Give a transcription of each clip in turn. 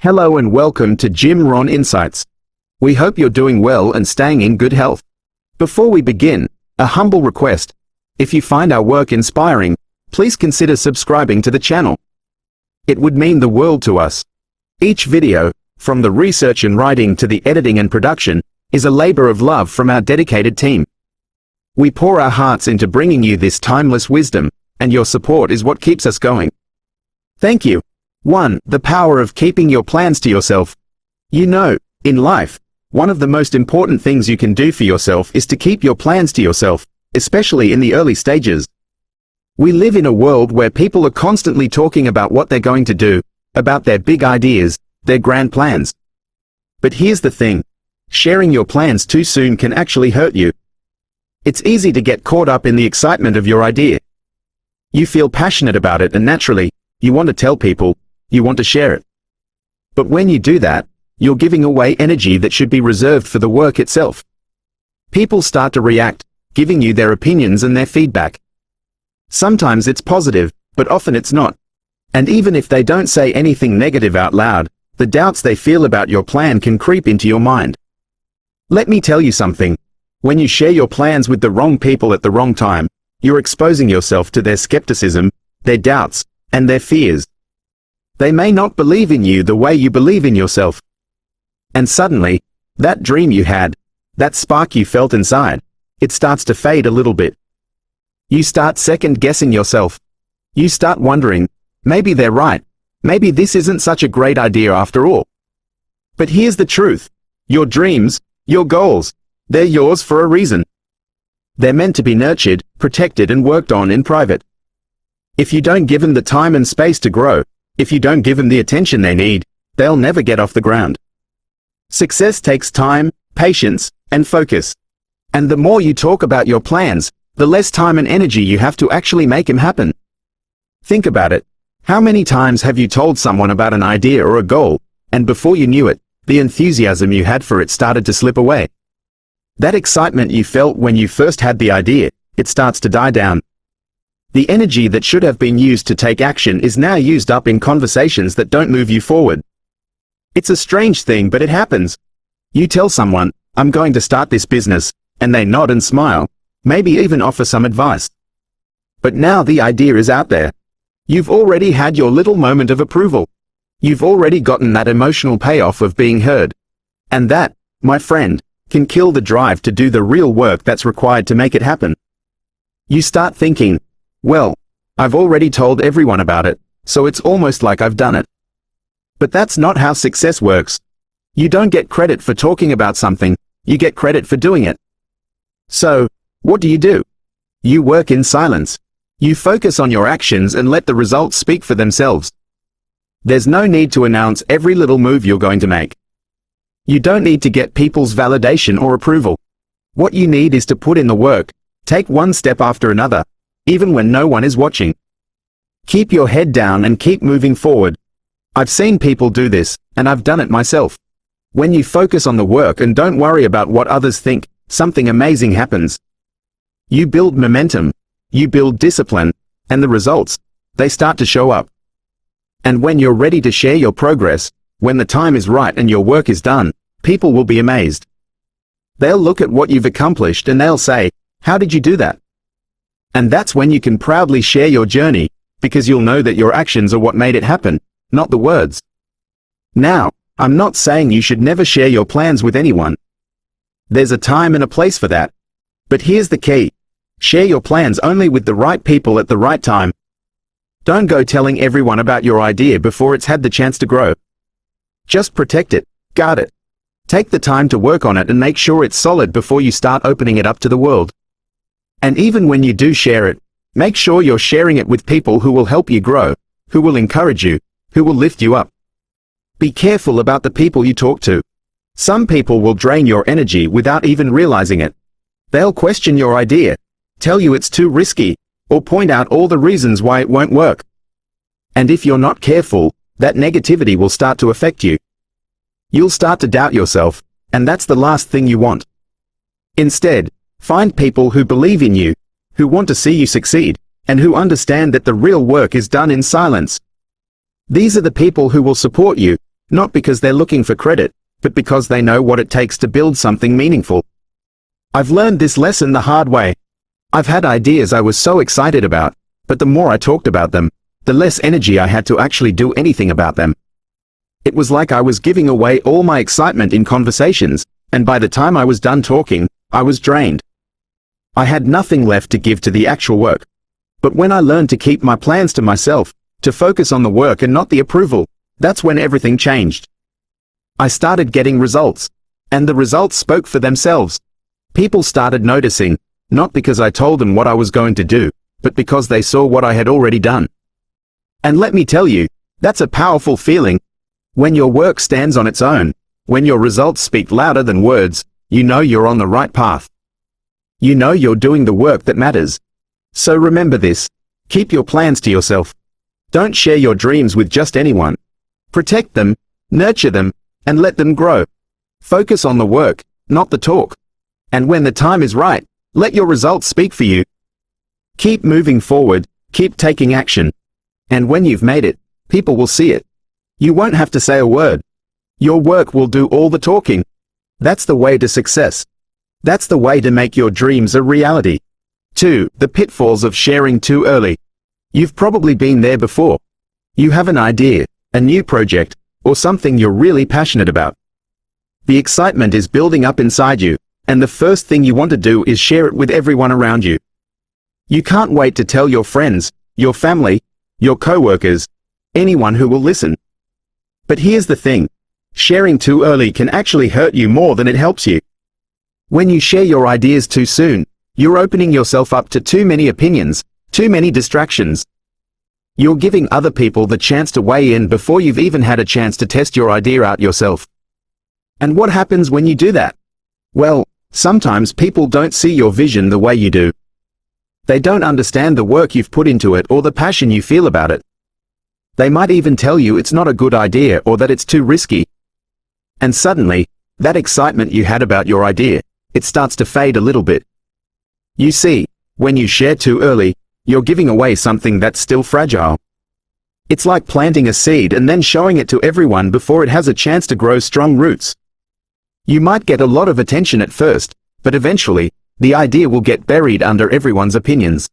Hello and welcome to Jim Rohn Insights. We hope you're doing well and staying in good health. Before we begin, a humble request. If you find our work inspiring, please consider subscribing to the channel. It would mean the world to us. Each video, from the research and writing to the editing and production, is a labor of love from our dedicated team. We pour our hearts into bringing you this timeless wisdom, and your support is what keeps us going. Thank you. 1. The power of keeping your plans to yourself. You know, in life, one of the most important things you can do for yourself is to keep your plans to yourself, especially in the early stages. We live in a world where people are constantly talking about what they're going to do, about their big ideas, their grand plans. But here's the thing. Sharing your plans too soon can actually hurt you. It's easy to get caught up in the excitement of your idea. You feel passionate about it and naturally, you want to tell people, you want to share it. But when you do that, you're giving away energy that should be reserved for the work itself. People start to react, giving you their opinions and their feedback. Sometimes it's positive, but often it's not. And even if they don't say anything negative out loud, the doubts they feel about your plan can creep into your mind. Let me tell you something. When you share your plans with the wrong people at the wrong time, you're exposing yourself to their skepticism, their doubts, and their fears. They may not believe in you the way you believe in yourself. And suddenly, that dream you had, that spark you felt inside, it starts to fade a little bit. You start second-guessing yourself. You start wondering, maybe they're right, maybe this isn't such a great idea after all. But here's the truth. Your dreams, your goals, they're yours for a reason. They're meant to be nurtured, protected and worked on in private. If you don't give them the time and space to grow, if you don't give them the attention they need, they'll never get off the ground. Success takes time, patience, and focus. And the more you talk about your plans, the less time and energy you have to actually make them happen. Think about it. How many times have you told someone about an idea or a goal, and before you knew it, the enthusiasm you had for it started to slip away? That excitement you felt when you first had the idea, it starts to die down. The energy that should have been used to take action is now used up in conversations that don't move you forward. It's a strange thing, but it happens. You tell someone, I'm going to start this business, and they nod and smile, maybe even offer some advice. But now the idea is out there. You've already had your little moment of approval. You've already gotten that emotional payoff of being heard. And that, my friend, can kill the drive to do the real work that's required to make it happen. You start thinking, well, I've already told everyone about it, so it's almost like I've done it. But that's not how success works. You don't get credit for talking about something, you get credit for doing it. So, what do? You work in silence. You focus on your actions and let the results speak for themselves. There's no need to announce every little move you're going to make. You don't need to get people's validation or approval. What you need is to put in the work, take one step after another, even when no one is watching. Keep your head down and keep moving forward. I've seen people do this, and I've done it myself. When you focus on the work and don't worry about what others think, something amazing happens. You build momentum, you build discipline, and the results, they start to show up. And when you're ready to share your progress, when the time is right and your work is done, people will be amazed. They'll look at what you've accomplished and they'll say, how did you do that? And that's when you can proudly share your journey, because you'll know that your actions are what made it happen, not the words. Now, I'm not saying you should never share your plans with anyone. There's a time and a place for that. But here's the key. Share your plans only with the right people at the right time. Don't go telling everyone about your idea before it's had the chance to grow. Just protect it, guard it. Take the time to work on it and make sure it's solid before you start opening it up to the world. And even when you do share it, make sure you're sharing it with people who will help you grow, who will encourage you, who will lift you up. Be careful about the people you talk to. Some people will drain your energy without even realizing it. They'll question your idea, tell you it's too risky, or point out all the reasons why it won't work. And if you're not careful, that negativity will start to affect you. You'll start to doubt yourself, and that's the last thing you want. Instead, find people who believe in you, who want to see you succeed, and who understand that the real work is done in silence. These are the people who will support you, not because they're looking for credit, but because they know what it takes to build something meaningful. I've learned this lesson the hard way. I've had ideas I was so excited about, but the more I talked about them, the less energy I had to actually do anything about them. It was like I was giving away all my excitement in conversations, and by the time I was done talking, I was drained. I had nothing left to give to the actual work. But when I learned to keep my plans to myself, to focus on the work and not the approval, that's when everything changed. I started getting results, and the results spoke for themselves. People started noticing, not because I told them what I was going to do, but because they saw what I had already done. And let me tell you, that's a powerful feeling. When your work stands on its own, when your results speak louder than words, you know you're on the right path. You know you're doing the work that matters. So remember this, keep your plans to yourself. Don't share your dreams with just anyone. Protect them, nurture them, and let them grow. Focus on the work, not the talk. And when the time is right, let your results speak for you. Keep moving forward, keep taking action. And when you've made it, people will see it. You won't have to say a word. Your work will do all the talking. That's the way to success. That's the way to make your dreams a reality. 2. The pitfalls of sharing too early. You've probably been there before. You have an idea, a new project, or something you're really passionate about. The excitement is building up inside you, and the first thing you want to do is share it with everyone around you. You can't wait to tell your friends, your family, your coworkers, anyone who will listen. But here's the thing, sharing too early can actually hurt you more than it helps you. When you share your ideas too soon, you're opening yourself up to too many opinions, too many distractions. You're giving other people the chance to weigh in before you've even had a chance to test your idea out yourself. And what happens when you do that? Well, sometimes people don't see your vision the way you do. They don't understand the work you've put into it or the passion you feel about it. They might even tell you it's not a good idea or that it's too risky. And suddenly, that excitement you had about your idea, it starts to fade a little bit. You see, when you share too early, you're giving away something that's still fragile. It's like planting a seed and then showing it to everyone before it has a chance to grow strong roots. You might get a lot of attention at first, but eventually, the idea will get buried under everyone's opinions.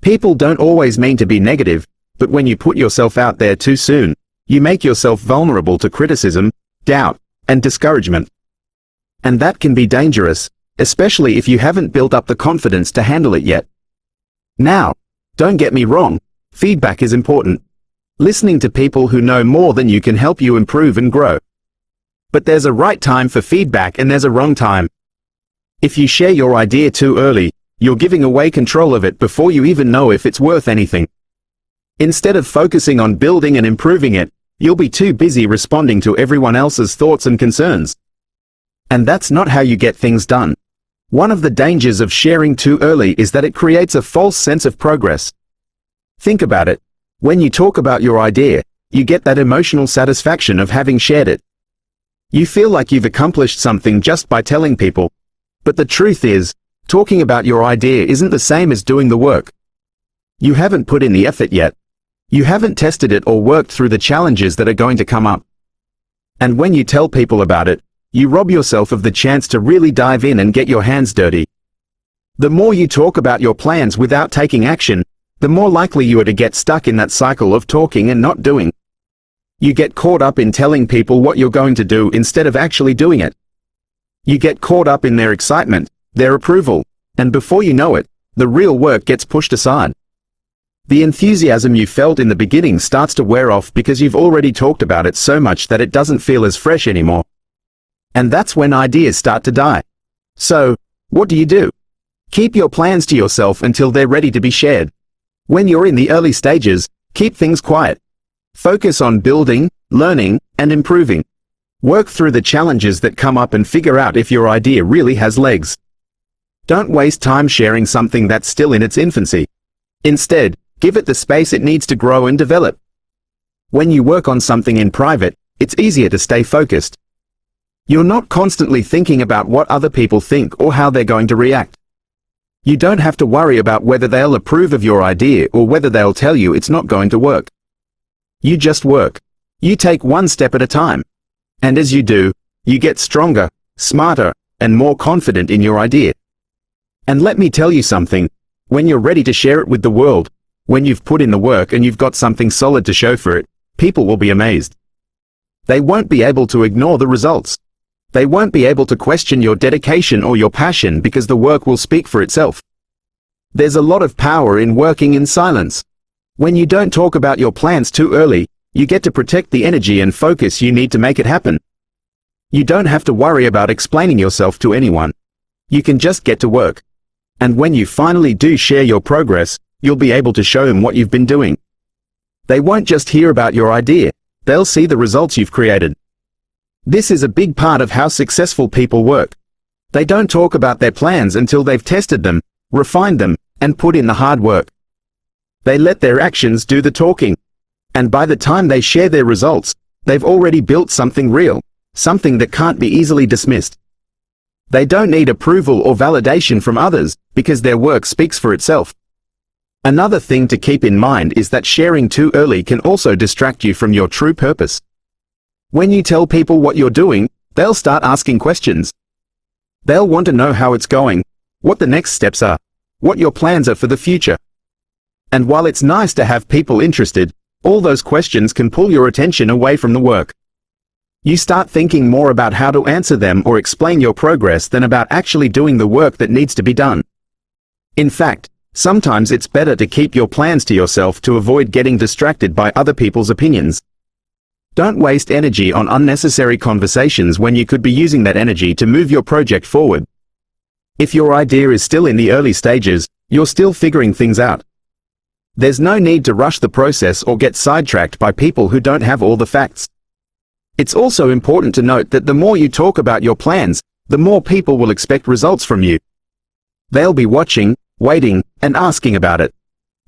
People don't always mean to be negative, but when you put yourself out there too soon, you make yourself vulnerable to criticism, doubt, and discouragement. And that can be dangerous, especially if you haven't built up the confidence to handle it yet. Now, don't get me wrong, feedback is important. Listening to people who know more than you can help you improve and grow. But there's a right time for feedback and there's a wrong time. If you share your idea too early, you're giving away control of it before you even know if it's worth anything. Instead of focusing on building and improving it, you'll be too busy responding to everyone else's thoughts and concerns. And that's not how you get things done. One of the dangers of sharing too early is that it creates a false sense of progress. Think about it. When you talk about your idea, you get that emotional satisfaction of having shared it. You feel like you've accomplished something just by telling people. But the truth is, talking about your idea isn't the same as doing the work. You haven't put in the effort yet. You haven't tested it or worked through the challenges that are going to come up. And when you tell people about it, you rob yourself of the chance to really dive in and get your hands dirty. The more you talk about your plans without taking action, the more likely you are to get stuck in that cycle of talking and not doing. You get caught up in telling people what you're going to do instead of actually doing it. You get caught up in their excitement, their approval, and before you know it, the real work gets pushed aside. The enthusiasm you felt in the beginning starts to wear off because you've already talked about it so much that it doesn't feel as fresh anymore. And that's when ideas start to die. So, what do? Keep your plans to yourself until they're ready to be shared. When you're in the early stages, keep things quiet. Focus on building, learning, and improving. Work through the challenges that come up and figure out if your idea really has legs. Don't waste time sharing something that's still in its infancy. Instead, give it the space it needs to grow and develop. When you work on something in private, it's easier to stay focused. You're not constantly thinking about what other people think or how they're going to react. You don't have to worry about whether they'll approve of your idea or whether they'll tell you it's not going to work. You just work. You take one step at a time. And as you do, you get stronger, smarter, and more confident in your idea. And let me tell you something, when you're ready to share it with the world, when you've put in the work and you've got something solid to show for it, people will be amazed. They won't be able to ignore the results. They won't be able to question your dedication or your passion because the work will speak for itself. There's a lot of power in working in silence. When you don't talk about your plans too early, you get to protect the energy and focus you need to make it happen. You don't have to worry about explaining yourself to anyone. You can just get to work. And when you finally do share your progress, you'll be able to show them what you've been doing. They won't just hear about your idea, they'll see the results you've created. This is a big part of how successful people work. They don't talk about their plans until they've tested them, refined them, and put in the hard work. They let their actions do the talking. And by the time they share their results, they've already built something real, something that can't be easily dismissed. They don't need approval or validation from others, because their work speaks for itself. Another thing to keep in mind is that sharing too early can also distract you from your true purpose. When you tell people what you're doing, they'll start asking questions. They'll want to know how it's going, what the next steps are, what your plans are for the future. And while it's nice to have people interested, all those questions can pull your attention away from the work. You start thinking more about how to answer them or explain your progress than about actually doing the work that needs to be done. In fact, sometimes it's better to keep your plans to yourself to avoid getting distracted by other people's opinions. Don't waste energy on unnecessary conversations when you could be using that energy to move your project forward. If your idea is still in the early stages, you're still figuring things out. There's no need to rush the process or get sidetracked by people who don't have all the facts. It's also important to note that the more you talk about your plans, the more people will expect results from you. They'll be watching, waiting, and asking about it.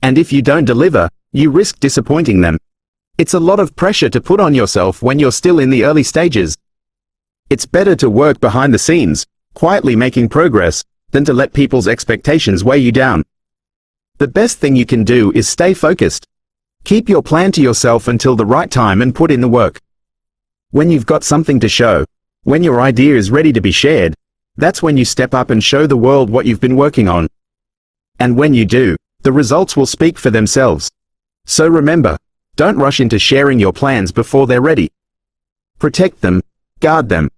And if you don't deliver, you risk disappointing them. It's a lot of pressure to put on yourself when you're still in the early stages. It's better to work behind the scenes, quietly making progress, than to let people's expectations weigh you down. The best thing you can do is stay focused. Keep your plan to yourself until the right time and put in the work. When you've got something to show, when your idea is ready to be shared, that's when you step up and show the world what you've been working on. And when you do, the results will speak for themselves. So remember, don't rush into sharing your plans before they're ready. Protect them, guard them.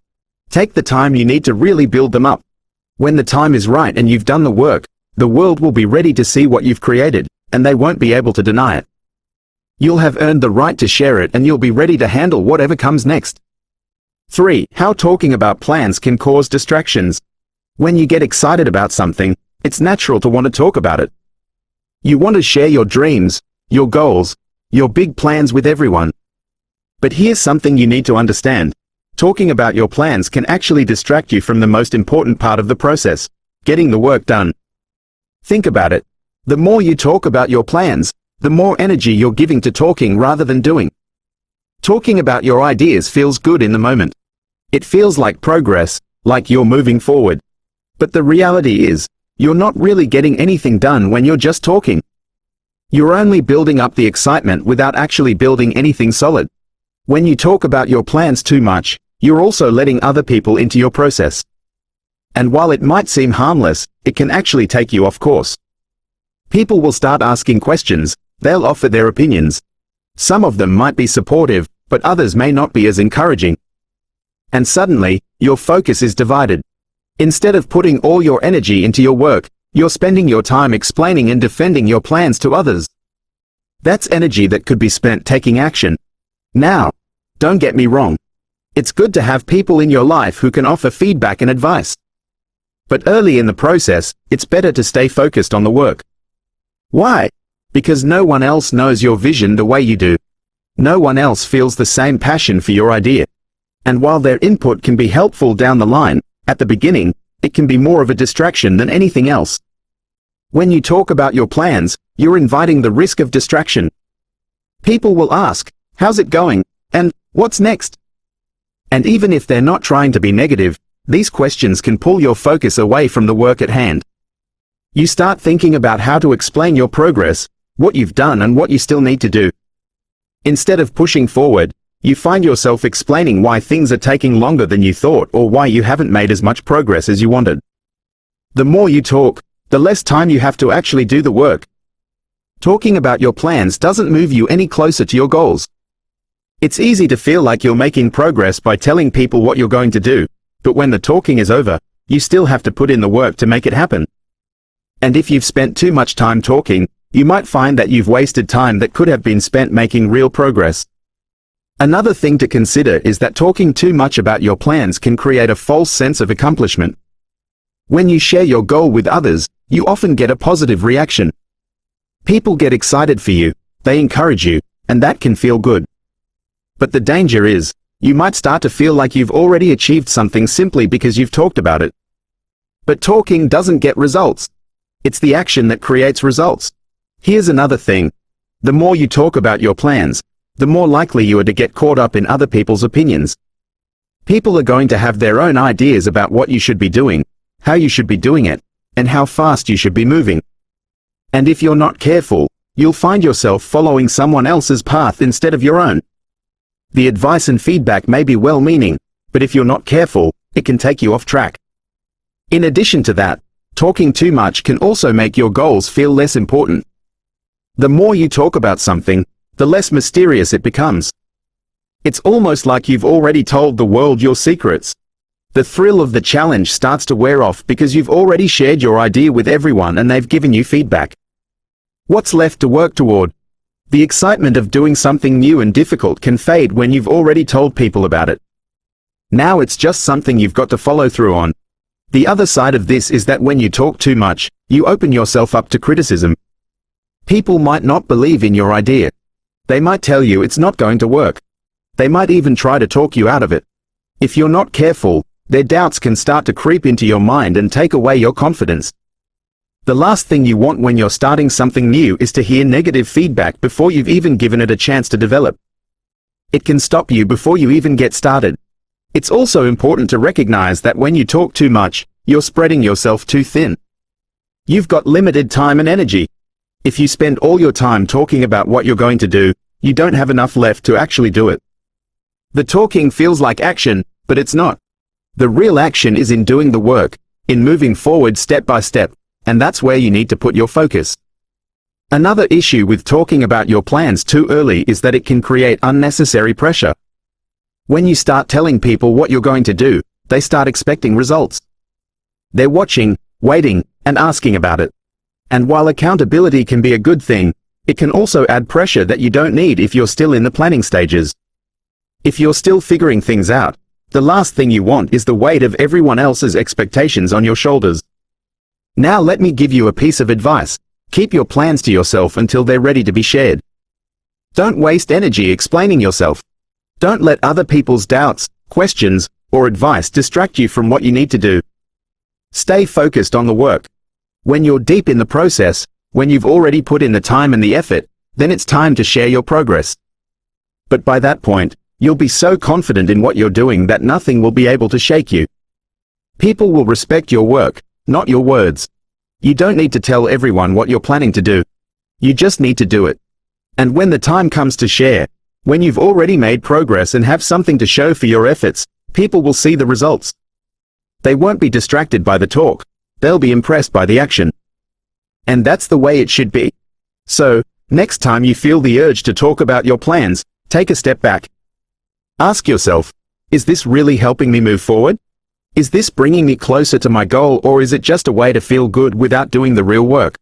Take the time you need to really build them up. When the time is right and you've done the work, the world will be ready to see what you've created, and they won't be able to deny it. You'll have earned the right to share it and you'll be ready to handle whatever comes next. 3. How talking about plans can cause distractions. When you get excited about something, it's natural to want to talk about it. You want to share your dreams, your goals, your big plans with everyone. But here's something you need to understand. Talking about your plans can actually distract you from the most important part of the process, getting the work done. Think about it. The more you talk about your plans, the more energy you're giving to talking rather than doing. Talking about your ideas feels good in the moment. It feels like progress, like you're moving forward. But the reality is, you're not really getting anything done when you're just talking. You're only building up the excitement without actually building anything solid. When you talk about your plans too much, you're also letting other people into your process. And while it might seem harmless, it can actually take you off course. People will start asking questions, they'll offer their opinions. Some of them might be supportive, but others may not be as encouraging. And suddenly, your focus is divided. Instead of putting all your energy into your work, you're spending your time explaining and defending your plans to others. That's energy that could be spent taking action. Now, don't get me wrong. It's good to have people in your life who can offer feedback and advice. But early in the process, it's better to stay focused on the work. Why? Because no one else knows your vision the way you do. No one else feels the same passion for your idea. And while their input can be helpful down the line, at the beginning, it can be more of a distraction than anything else. When you talk about your plans, you're inviting the risk of distraction. People will ask, how's it going? And what's next? And even if they're not trying to be negative, these questions can pull your focus away from the work at hand. You start thinking about how to explain your progress, what you've done and what you still need to do. Instead of pushing forward, You find yourself explaining why things are taking longer than you thought or why you haven't made as much progress as you wanted. The more you talk, the less time you have to actually do the work. Talking about your plans doesn't move you any closer to your goals. It's easy to feel like you're making progress by telling people what you're going to do, but when the talking is over, you still have to put in the work to make it happen. And if you've spent too much time talking, you might find that you've wasted time that could have been spent making real progress. Another thing to consider is that talking too much about your plans can create a false sense of accomplishment. When you share your goal with others, you often get a positive reaction. People get excited for you, they encourage you, and that can feel good. But the danger is, you might start to feel like you've already achieved something simply because you've talked about it. But talking doesn't get results. It's the action that creates results. Here's another thing. The more you talk about your plans, the more likely you are to get caught up in other people's opinions. People are going to have their own ideas about what you should be doing, how you should be doing it, and how fast you should be moving. And if you're not careful, you'll find yourself following someone else's path instead of your own. The advice and feedback may be well-meaning, but if you're not careful, it can take you off track. In addition to that, talking too much can also make your goals feel less important. The more you talk about something, the less mysterious it becomes. It's almost like you've already told the world your secrets. The thrill of the challenge starts to wear off because you've already shared your idea with everyone and they've given you feedback. What's left to work toward? The excitement of doing something new and difficult can fade when you've already told people about it. Now it's just something you've got to follow through on. The other side of this is that when you talk too much, you open yourself up to criticism. People might not believe in your idea. They might tell you it's not going to work. They might even try to talk you out of it. If you're not careful, their doubts can start to creep into your mind and take away your confidence. The last thing you want when you're starting something new is to hear negative feedback before you've even given it a chance to develop. It can stop you before you even get started. It's also important to recognize that when you talk too much, you're spreading yourself too thin. You've got limited time and energy. If you spend all your time talking about what you're going to do, you don't have enough left to actually do it. The talking feels like action, but it's not. The real action is in doing the work, in moving forward step by step. And that's where you need to put your focus. Another issue with talking about your plans too early is that it can create unnecessary pressure. When you start telling people what you're going to do, they start expecting results. They're watching, waiting, and asking about it. And while accountability can be a good thing, it can also add pressure that you don't need if you're still in the planning stages. If you're still figuring things out, the last thing you want is the weight of everyone else's expectations on your shoulders. Now let me give you a piece of advice. Keep your plans to yourself until they're ready to be shared. Don't waste energy explaining yourself. Don't let other people's doubts, questions, or advice distract you from what you need to do. Stay focused on the work. When you're deep in the process, when you've already put in the time and the effort, then it's time to share your progress. But by that point, you'll be so confident in what you're doing that nothing will be able to shake you. People will respect your work, not your words. You don't need to tell everyone what you're planning to do. You just need to do it. And when the time comes to share, when you've already made progress and have something to show for your efforts, people will see the results. They won't be distracted by the talk. They'll be impressed by the action. And that's the way it should be. So, next time you feel the urge to talk about your plans, take a step back. Ask yourself, is this really helping me move forward? Is this bringing me closer to my goal, or is it just a way to feel good without doing the real work?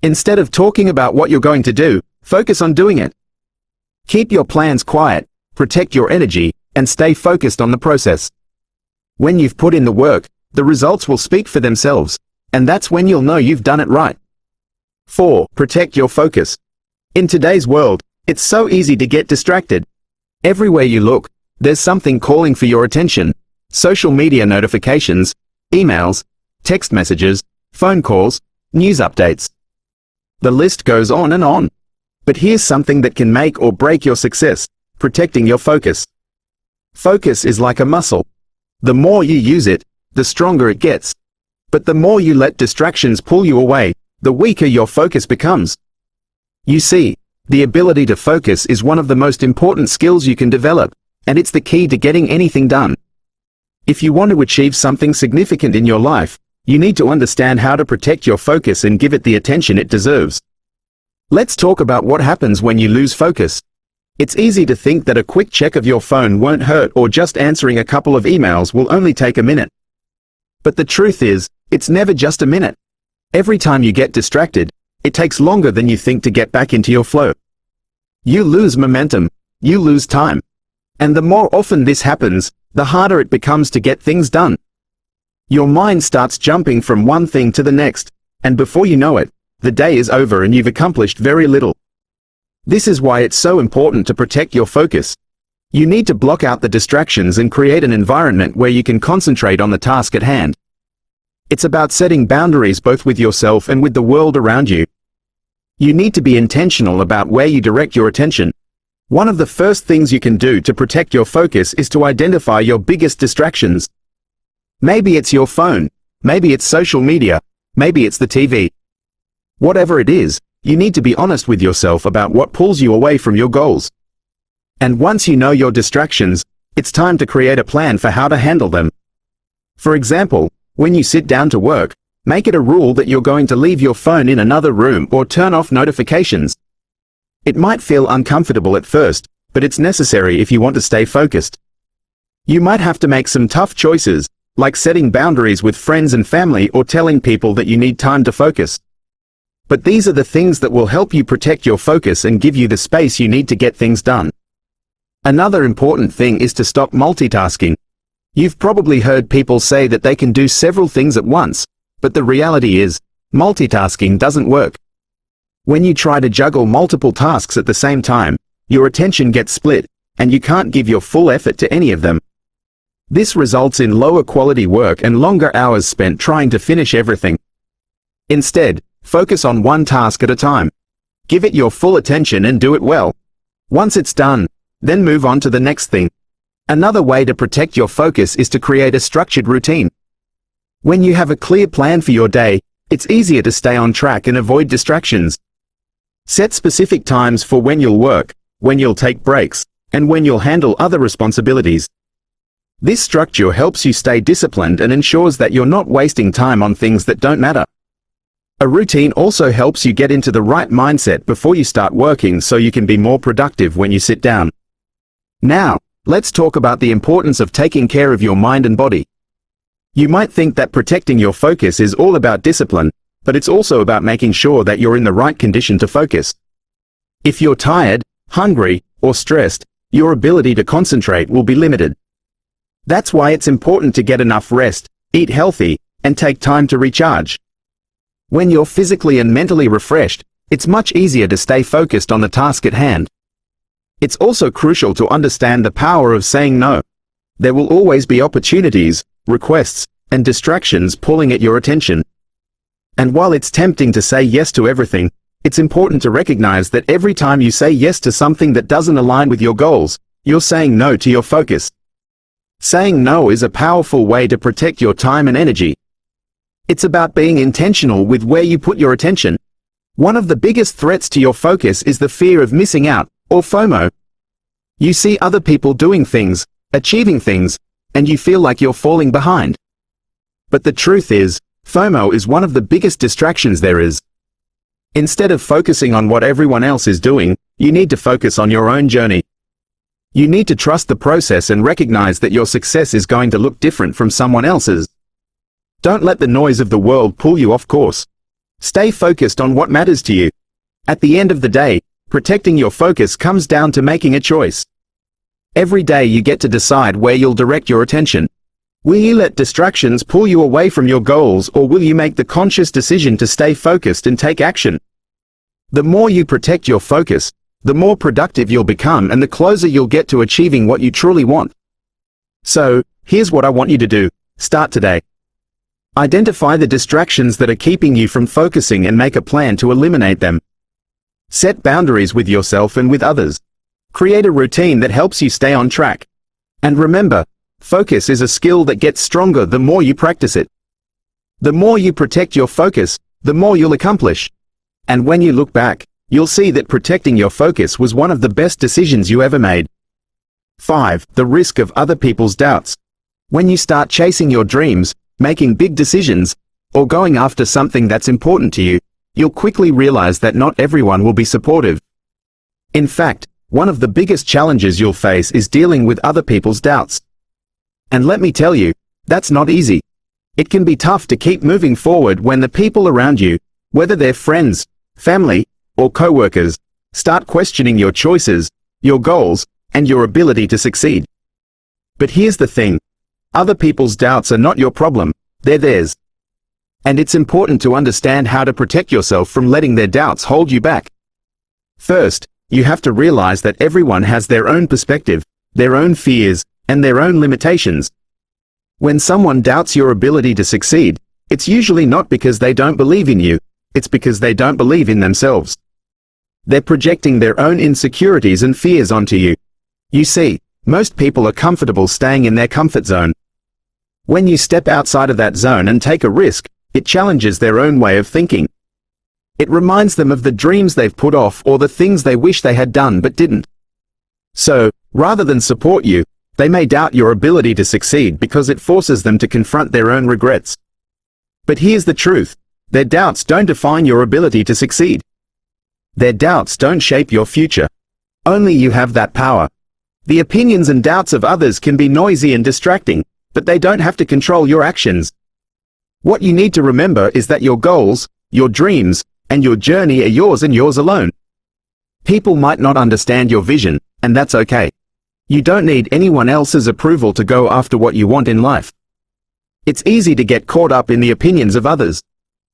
Instead of talking about what you're going to do, focus on doing it. Keep your plans quiet, protect your energy, and stay focused on the process. When you've put in the work, the results will speak for themselves, and that's when you'll know you've done it right. 4. Protect your focus. In today's world, it's so easy to get distracted. Everywhere you look, there's something calling for your attention. Social media notifications, emails, text messages, phone calls, news updates. The list goes on and on. But here's something that can make or break your success: protecting your focus. Focus is like a muscle. The more you use it, the stronger it gets. But the more you let distractions pull you away, the weaker your focus becomes. You see, The ability to focus is one of the most important skills you can develop, and it's the key to getting anything done. If you want to achieve something significant in your life, you need to understand how to protect your focus and give it the attention it deserves. Let's talk about what happens when you lose focus. It's easy to think that a quick check of your phone won't hurt, or just answering a couple of emails will only take a minute. But the truth is, it's never just a minute. Every time you get distracted, it takes longer than you think to get back into your flow. You lose momentum, you lose time. And the more often this happens, the harder it becomes to get things done. Your mind starts jumping from one thing to the next, and before you know it, the day is over and you've accomplished very little. This is why it's so important to protect your focus. You need to block out the distractions and create an environment where you can concentrate on the task at hand. It's about setting boundaries both with yourself and with the world around you. You need to be intentional about where you direct your attention. One of the first things you can do to protect your focus is to identify your biggest distractions. Maybe it's your phone, maybe it's social media, maybe it's the TV. Whatever it is, you need to be honest with yourself about what pulls you away from your goals. And once you know your distractions, it's time to create a plan for how to handle them. For example, when you sit down to work, make it a rule that you're going to leave your phone in another room or turn off notifications. It might feel uncomfortable at first, but it's necessary if you want to stay focused. You might have to make some tough choices, like setting boundaries with friends and family or telling people that you need time to focus. But these are the things that will help you protect your focus and give you the space you need to get things done. Another important thing is to stop multitasking. You've probably heard people say that they can do several things at once, but the reality is, multitasking doesn't work. When you try to juggle multiple tasks at the same time, your attention gets split, and you can't give your full effort to any of them. This results in lower quality work and longer hours spent trying to finish everything. Instead, focus on one task at a time. Give it your full attention and do it well. Once it's done, then move on to the next thing. Another way to protect your focus is to create a structured routine. When you have a clear plan for your day, it's easier to stay on track and avoid distractions. Set specific times for when you'll work, when you'll take breaks, and when you'll handle other responsibilities. This structure helps you stay disciplined and ensures that you're not wasting time on things that don't matter. A routine also helps you get into the right mindset before you start working so you can be more productive when you sit down. Now, let's talk about the importance of taking care of your mind and body. You might think that protecting your focus is all about discipline, but it's also about making sure that you're in the right condition to focus. If you're tired, hungry, or stressed, your ability to concentrate will be limited. That's why it's important to get enough rest, eat healthy, and take time to recharge. When you're physically and mentally refreshed, it's much easier to stay focused on the task at hand. It's also crucial to understand the power of saying no. There will always be opportunities, requests, and distractions pulling at your attention. And while it's tempting to say yes to everything, it's important to recognize that every time you say yes to something that doesn't align with your goals, you're saying no to your focus. Saying no is a powerful way to protect your time and energy. It's about being intentional with where you put your attention. One of the biggest threats to your focus is the fear of missing out, or FOMO. You see other people doing things, achieving things, and you feel like you're falling behind. But the truth is, FOMO is one of the biggest distractions there is. Instead of focusing on what everyone else is doing, you need to focus on your own journey. You need to trust the process and recognize that your success is going to look different from someone else's. Don't let the noise of the world pull you off course. Stay focused on what matters to you. At the end of the day, protecting your focus comes down to making a choice. Every day you get to decide where you'll direct your attention. Will you let distractions pull you away from your goals, or will you make the conscious decision to stay focused and take action? The more you protect your focus, the more productive you'll become and the closer you'll get to achieving what you truly want. So, here's what I want you to do. Start today. Identify the distractions that are keeping you from focusing and make a plan to eliminate them. Set boundaries with yourself and with others. Create a routine that helps you stay on track. And remember, focus is a skill that gets stronger the more you practice it. The more you protect your focus, the more you'll accomplish. And when you look back, you'll see that protecting your focus was one of the best decisions you ever made. 5. The risk of other people's doubts. When you start chasing your dreams, making big decisions, or going after something that's important to you, you'll quickly realize that not everyone will be supportive. In fact, one of the biggest challenges you'll face is dealing with other people's doubts. And let me tell you, that's not easy. It can be tough to keep moving forward when the people around you, whether they're friends, family, or co-workers, start questioning your choices, your goals, and your ability to succeed. But here's the thing. Other people's doubts are not your problem, they're theirs. And it's important to understand how to protect yourself from letting their doubts hold you back. First, you have to realize that everyone has their own perspective, their own fears, and their own limitations. When someone doubts your ability to succeed, it's usually not because they don't believe in you, it's because they don't believe in themselves. They're projecting their own insecurities and fears onto you. You see, most people are comfortable staying in their comfort zone. When you step outside of that zone and take a risk, it challenges their own way of thinking. It reminds them of the dreams they've put off or the things they wish they had done but didn't. So, rather than support you, they may doubt your ability to succeed because it forces them to confront their own regrets. But here's the truth. Their doubts don't define your ability to succeed. Their doubts don't shape your future. Only you have that power. The opinions and doubts of others can be noisy and distracting, but they don't have to control your actions. What you need to remember is that your goals, your dreams, and your journey are yours and yours alone. People might not understand your vision, and that's okay. You don't need anyone else's approval to go after what you want in life. It's easy to get caught up in the opinions of others.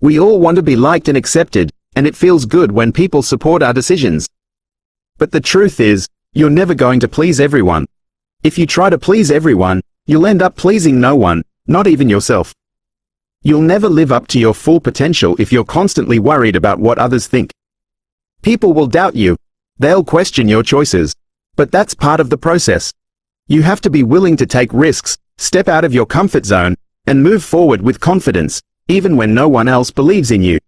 We all want to be liked and accepted, and it feels good when people support our decisions. But the truth is, you're never going to please everyone. If you try to please everyone, you'll end up pleasing no one, not even yourself. You'll never live up to your full potential if you're constantly worried about what others think. People will doubt you. They'll question your choices. But that's part of the process. You have to be willing to take risks, step out of your comfort zone, and move forward with confidence, even when no one else believes in you.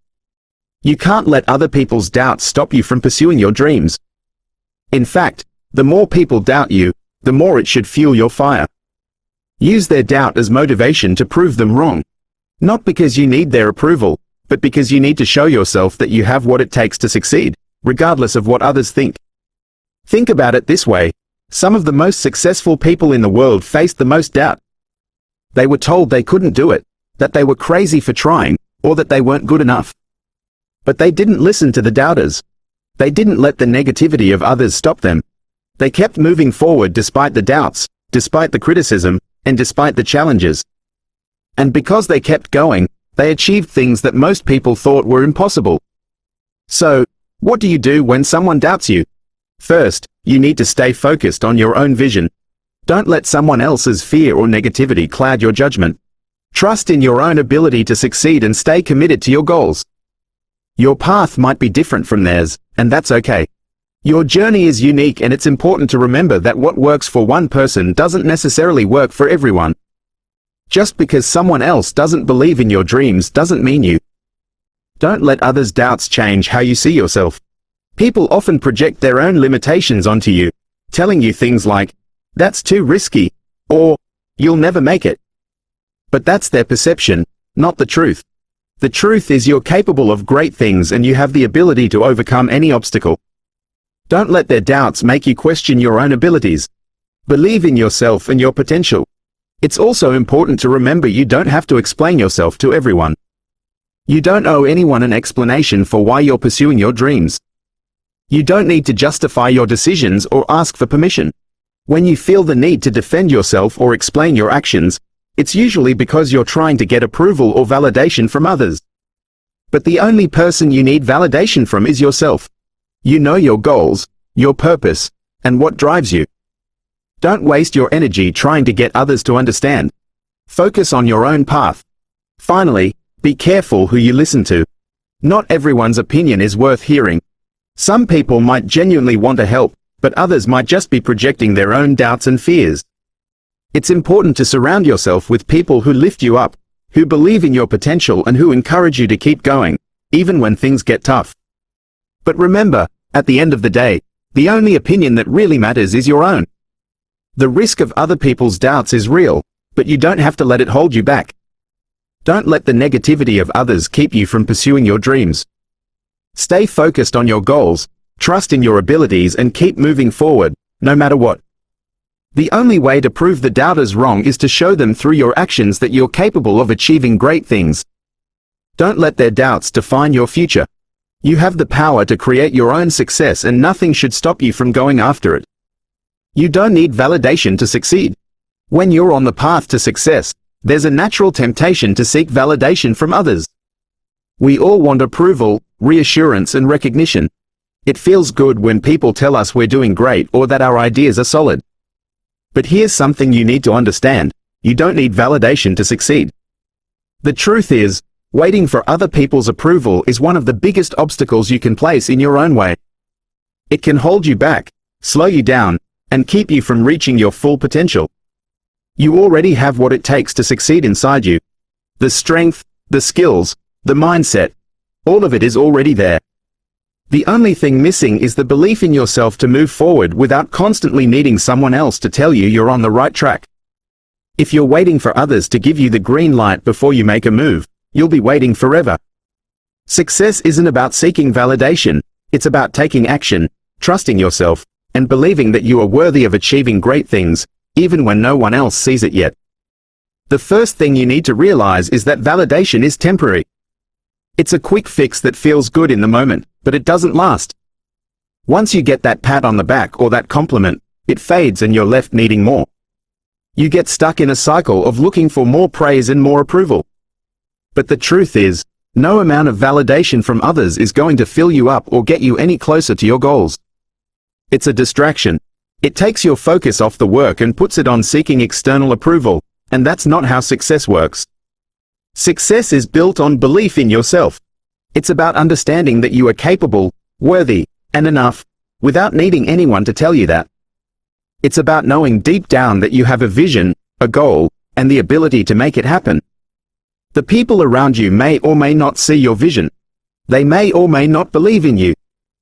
You can't let other people's doubts stop you from pursuing your dreams. In fact, the more people doubt you, the more it should fuel your fire. Use their doubt as motivation to prove them wrong. Not because you need their approval, but because you need to show yourself that you have what it takes to succeed, regardless of what others think. Think about it this way. Some of the most successful people in the world faced the most doubt. They were told they couldn't do it, that they were crazy for trying, or that they weren't good enough. But they didn't listen to the doubters. They didn't let the negativity of others stop them. They kept moving forward despite the doubts, despite the criticism, and despite the challenges. And because they kept going, they achieved things that most people thought were impossible. So, what do you do when someone doubts you? First, you need to stay focused on your own vision. Don't let someone else's fear or negativity cloud your judgment. Trust in your own ability to succeed and stay committed to your goals. Your path might be different from theirs, and that's okay. Your journey is unique, and it's important to remember that what works for one person doesn't necessarily work for everyone. Just because someone else doesn't believe in your dreams doesn't mean you. Don't let others' doubts change how you see yourself. People often project their own limitations onto you, telling you things like, "That's too risky," or "You'll never make it." But that's their perception, not the truth. The truth is you're capable of great things and you have the ability to overcome any obstacle. Don't let their doubts make you question your own abilities. Believe in yourself and your potential. It's also important to remember you don't have to explain yourself to everyone. You don't owe anyone an explanation for why you're pursuing your dreams. You don't need to justify your decisions or ask for permission. When you feel the need to defend yourself or explain your actions, it's usually because you're trying to get approval or validation from others. But the only person you need validation from is yourself. You know your goals, your purpose, and what drives you. Don't waste your energy trying to get others to understand. Focus on your own path. Finally, be careful who you listen to. Not everyone's opinion is worth hearing. Some people might genuinely want to help, but others might just be projecting their own doubts and fears. It's important to surround yourself with people who lift you up, who believe in your potential and who encourage you to keep going, even when things get tough. But remember, at the end of the day, the only opinion that really matters is your own. The risk of other people's doubts is real, but you don't have to let it hold you back. Don't let the negativity of others keep you from pursuing your dreams. Stay focused on your goals, trust in your abilities, and keep moving forward, no matter what. The only way to prove the doubters wrong is to show them through your actions that you're capable of achieving great things. Don't let their doubts define your future. You have the power to create your own success, and nothing should stop you from going after it. You don't need validation to succeed. When you're on the path to success, there's a natural temptation to seek validation from others. We all want approval, reassurance, and recognition. It feels good when people tell us we're doing great or that our ideas are solid. But here's something you need to understand: you don't need validation to succeed. The truth is, waiting for other people's approval is one of the biggest obstacles you can place in your own way. It can hold you back, slow you down, and keep you from reaching your full potential. You already have what it takes to succeed inside you. The strength, the skills, the mindset, all of it is already there. The only thing missing is the belief in yourself to move forward without constantly needing someone else to tell you you're on the right track. If you're waiting for others to give you the green light before you make a move, you'll be waiting forever. Success isn't about seeking validation, it's about taking action, trusting yourself, and believing that you are worthy of achieving great things, even when no one else sees it yet. The first thing you need to realize is that validation is temporary. It's a quick fix that feels good in the moment, but it doesn't last. Once you get that pat on the back or that compliment, it fades and you're left needing more. You get stuck in a cycle of looking for more praise and more approval. But the truth is, no amount of validation from others is going to fill you up or get you any closer to your goals. It's a distraction. It takes your focus off the work and puts it on seeking external approval, and that's not how success works. Success is built on belief in yourself. It's about understanding that you are capable, worthy, and enough, without needing anyone to tell you that. It's about knowing deep down that you have a vision, a goal, and the ability to make it happen. The people around you may or may not see your vision. They may or may not believe in you.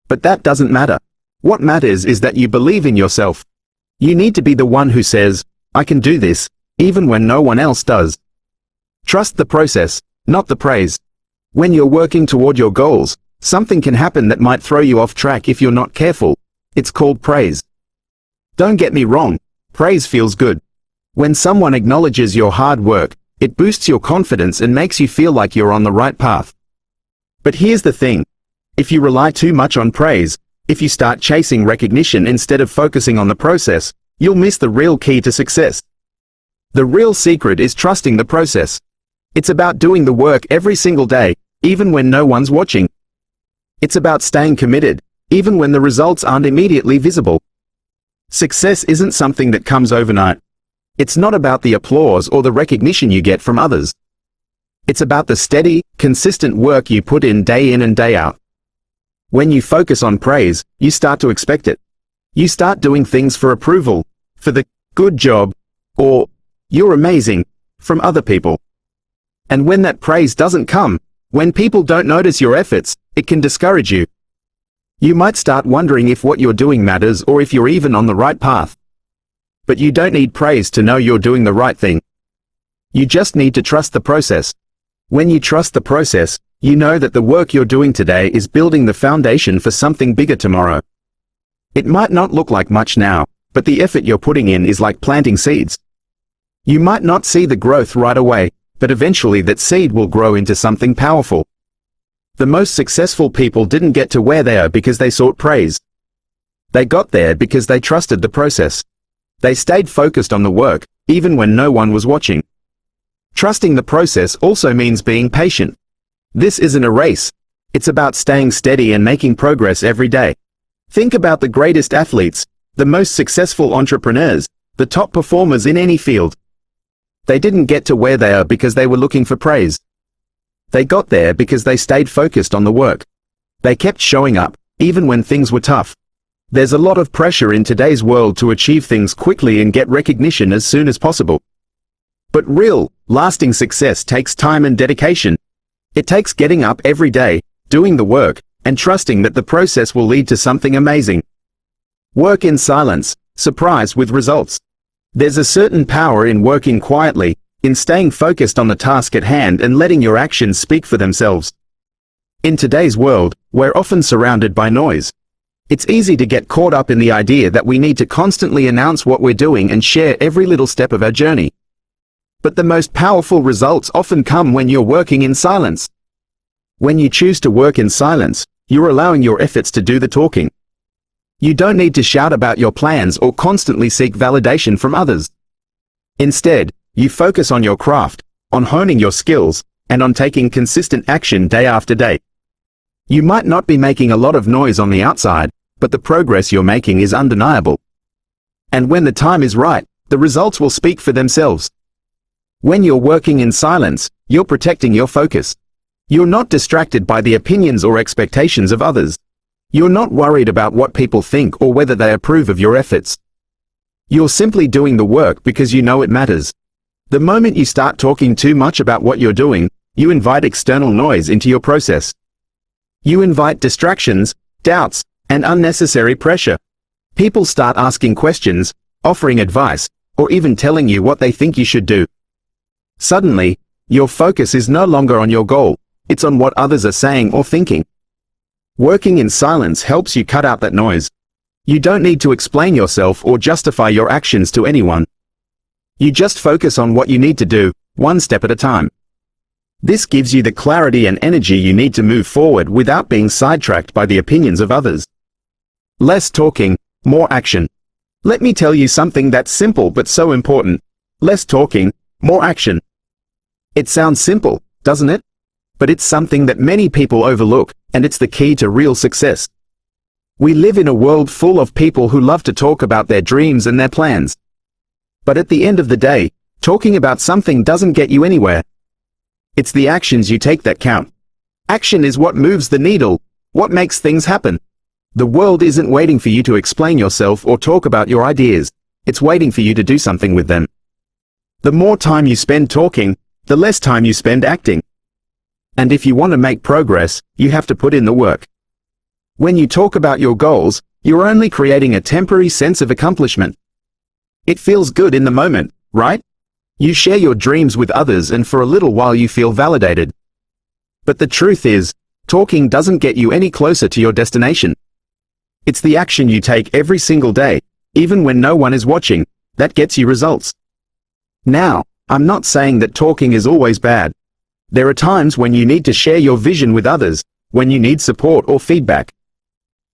But that doesn't matter. What matters is that you believe in yourself. You need to be the one who says, "I can do this," even when no one else does. Trust the process, not the praise. When you're working toward your goals, something can happen that might throw you off track if you're not careful. It's called praise. Don't get me wrong, praise feels good. When someone acknowledges your hard work, it boosts your confidence and makes you feel like you're on the right path. But here's the thing. If you rely too much on praise, if you start chasing recognition instead of focusing on the process, you'll miss the real key to success. The real secret is trusting the process. It's about doing the work every single day, even when no one's watching. It's about staying committed, even when the results aren't immediately visible. Success isn't something that comes overnight. It's not about the applause or the recognition you get from others. It's about the steady, consistent work you put in and day out. When you focus on praise, you start to expect it. You start doing things for approval, for the "good job," or "you're amazing," from other people. And when that praise doesn't come, when people don't notice your efforts, it can discourage you. You might start wondering if what you're doing matters or if you're even on the right path. But you don't need praise to know you're doing the right thing. You just need to trust the process. When you trust the process, you know that the work you're doing today is building the foundation for something bigger tomorrow. It might not look like much now, but the effort you're putting in is like planting seeds. You might not see the growth right away, but eventually that seed will grow into something powerful. The most successful people didn't get to where they are because they sought praise. They got there because they trusted the process. They stayed focused on the work, even when no one was watching. Trusting the process also means being patient. This isn't a race. It's about staying steady and making progress every day. Think about the greatest athletes, the most successful entrepreneurs, the top performers in any field. They didn't get to where they are because they were looking for praise. They got there because they stayed focused on the work. They kept showing up, even when things were tough. There's a lot of pressure in today's world to achieve things quickly and get recognition as soon as possible. But real, lasting success takes time and dedication. It takes getting up every day, doing the work, and trusting that the process will lead to something amazing. Work in silence, surprise with results. There's a certain power in working quietly, in staying focused on the task at hand and letting your actions speak for themselves. In today's world, we're often surrounded by noise. It's easy to get caught up in the idea that we need to constantly announce what we're doing and share every little step of our journey. But the most powerful results often come when you're working in silence. When you choose to work in silence, you're allowing your efforts to do the talking. You don't need to shout about your plans or constantly seek validation from others. Instead, you focus on your craft, on honing your skills, and on taking consistent action day after day. You might not be making a lot of noise on the outside, but the progress you're making is undeniable. And when the time is right, the results will speak for themselves. When you're working in silence, you're protecting your focus. You're not distracted by the opinions or expectations of others. You're not worried about what people think or whether they approve of your efforts. You're simply doing the work because you know it matters. The moment you start talking too much about what you're doing, you invite external noise into your process. You invite distractions, doubts, and unnecessary pressure. People start asking questions, offering advice, or even telling you what they think you should do. Suddenly, your focus is no longer on your goal, it's on what others are saying or thinking. Working in silence helps you cut out that noise. You don't need to explain yourself or justify your actions to anyone. You just focus on what you need to do, one step at a time. This gives you the clarity and energy you need to move forward without being sidetracked by the opinions of others. Less talking, more action. Let me tell you something that's simple but so important. Less talking, more action. It sounds simple, doesn't it? But it's something that many people overlook, and it's the key to real success. We live in a world full of people who love to talk about their dreams and their plans. But at the end of the day, talking about something doesn't get you anywhere. It's the actions you take that count. Action is what moves the needle, what makes things happen. The world isn't waiting for you to explain yourself or talk about your ideas. It's waiting for you to do something with them. The more time you spend talking, the less time you spend acting. And if you want to make progress, you have to put in the work. When you talk about your goals, you're only creating a temporary sense of accomplishment. It feels good in the moment, right? You share your dreams with others and for a little while you feel validated. But the truth is, talking doesn't get you any closer to your destination. It's the action you take every single day, even when no one is watching, that gets you results. Now, I'm not saying that talking is always bad. There are times when you need to share your vision with others, when you need support or feedback.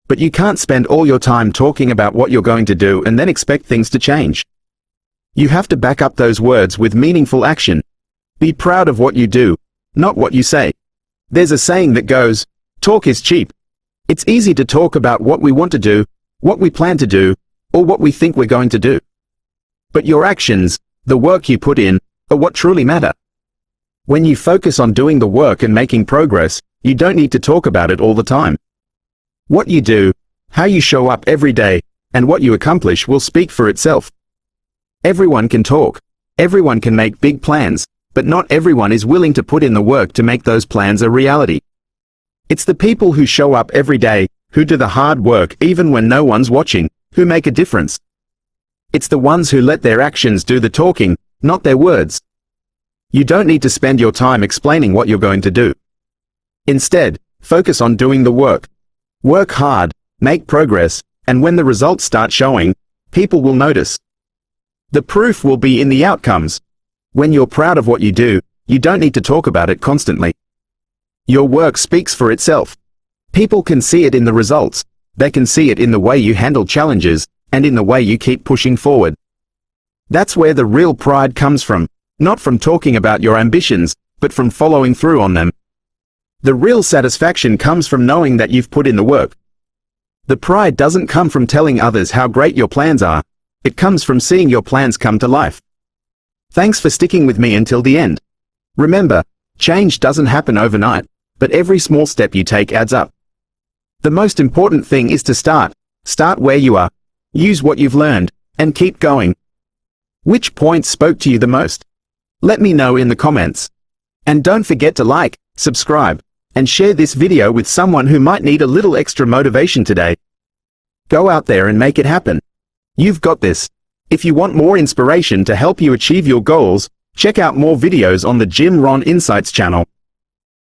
But you can't spend all your time talking about what you're going to do and then expect things to change. You have to back up those words with meaningful action. Be proud of what you do, not what you say. There's a saying that goes, talk is cheap. It's easy to talk about what we want to do, what we plan to do, or what we think we're going to do. But your actions, the work you put in, are what truly matter. When you focus on doing the work and making progress, you don't need to talk about it all the time. What you do, how you show up every day, and what you accomplish will speak for itself. Everyone can talk, everyone can make big plans, but not everyone is willing to put in the work to make those plans a reality. It's the people who show up every day, who do the hard work even when no one's watching, who make a difference. It's the ones who let their actions do the talking, not their words. You don't need to spend your time explaining what you're going to do. Instead, focus on doing the work. Work hard, make progress, and when the results start showing, people will notice. The proof will be in the outcomes. When you're proud of what you do, you don't need to talk about it constantly. Your work speaks for itself. People can see it in the results, they can see it in the way you handle challenges, and in the way you keep pushing forward. That's where the real pride comes from, not from talking about your ambitions, but from following through on them. The real satisfaction comes from knowing that you've put in the work. The pride doesn't come from telling others how great your plans are, it comes from seeing your plans come to life. Thanks for sticking with me until the end. Remember, change doesn't happen overnight, but every small step you take adds up. The most important thing is to start where you are, use what you've learned, and keep going. Which point spoke to you the most? Let me know in the comments. And don't forget to like, subscribe, and share this video with someone who might need a little extra motivation today. Go out there and make it happen. You've got this. If you want more inspiration to help you achieve your goals, check out more videos on the Jim Rohn Insights channel.